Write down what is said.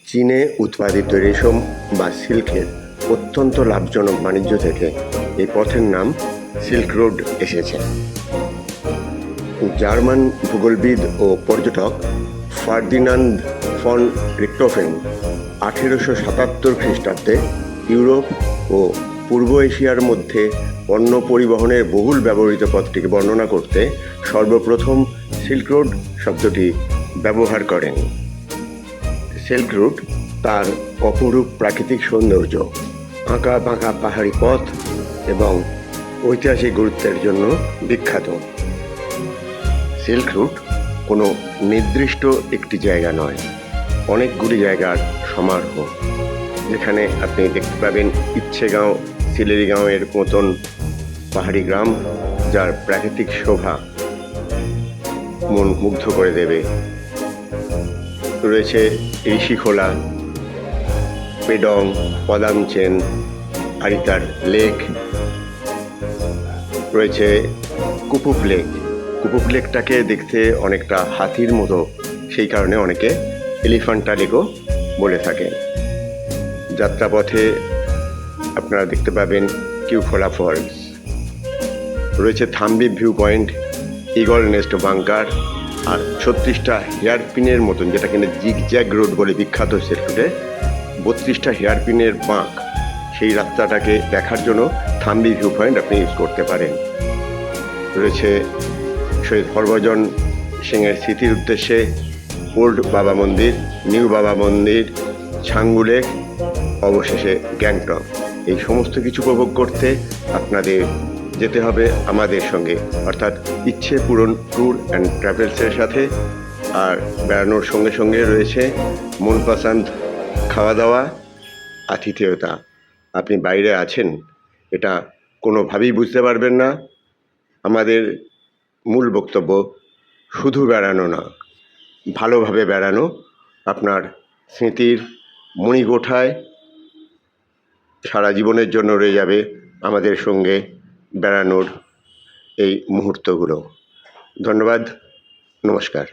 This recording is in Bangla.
চীনে উৎপাদিত রেশম বা সিল্কের অত্যন্ত লাভজনক বাণিজ্য থেকে এই পথের নাম সিল্ক রোড এসেছে। জার্মান ভূগোলবিদ ও পর্যটক ফার্দিনান্দ ফন রিক্টহোফেন 1877 খ্রিস্টাব্দে ইউরোপ ও পূর্ব এশিয়ার মধ্যে পণ্য পরিবহনের বহুল ব্যবহৃত পথটিকে বর্ণনা করতে সর্বপ্রথম সিল্ক রোড শব্দটি ব্যবহার করেন। সিল্ক রুট তার অপরূপ প্রাকৃতিক সৌন্দর্য, আঁকা বাঁকা পাহাড়ি পথ এবং ঐতিহাসিক গুরুত্বের জন্য বিখ্যাত। সিল্ক রুট কোনো নির্দিষ্ট একটি জায়গা নয়, অনেকগুলি জায়গার সমারোহ, যেখানে আপনি দেখতে পাবেন ইচ্ছেগাঁও, সিলেরিগাঁওয়ের মতন পাহাড়ি গ্রাম, যার প্রাকৃতিক শোভা মন মুগ্ধ করে দেবে। রয়েছে ঋষিখোলা, পেডং, পদামচেন, আরিতার লেক, রয়েছে কুপুপ লেক। কুপুপ লেকটাকে দেখতে অনেকটা হাতির মতো, সেই কারণে অনেকে এলিফ্যান্টা লেকও বলে থাকেন। যাত্রাপথে আপনারা দেখতে পাবেন কিউখোলা ফলস, রয়েছে Thambi view point, eagle nest bunker, আর 36টা হেয়ারপিনের মতন, যেটা কিনা জিগজ্যাগ রোড বলে বিখ্যাত সিল্ক রোডে, 32টা হেয়ারপিনের বাঁক, সেই রাস্তাটাকে দেখার জন্য থাম্বি ভিউ পয়েন্ট আপনি ইউজ করতে পারেন। রয়েছে শহীদ হরভজন সিংয়ের স্মৃতির উদ্দেশ্যে ওল্ড বাবা মন্দির, নিউ বাবা মন্দির, ছাঙ্গু লেক, অবশেষে গ্যাংটক। এই সমস্ত কিছু উপভোগ করতে আপনাদের যেতে হবে আমাদের সঙ্গে, অর্থাৎ ইচ্ছে পূরণ ট্যুর অ্যান্ড ট্রাভেলসের সাথে। আর বেড়ানোর সঙ্গে সঙ্গে রয়েছে মনপসন্দ খাওয়া দাওয়া, আতিথেয়তা। আপনি বাইরে আছেন, এটা কোনোভাবেই বুঝতে পারবেন না। আমাদের মূল বক্তব্য শুধু বেড়ানো না, ভালোভাবে বেড়ানো, আপনার স্মৃতির মণিকোঠায় সারা জীবনের জন্য রয়ে যাবে আমাদের সঙ্গে বেড়ানোর এই মুহূর্তগুলো। ধন্যবাদ, নমস্কার।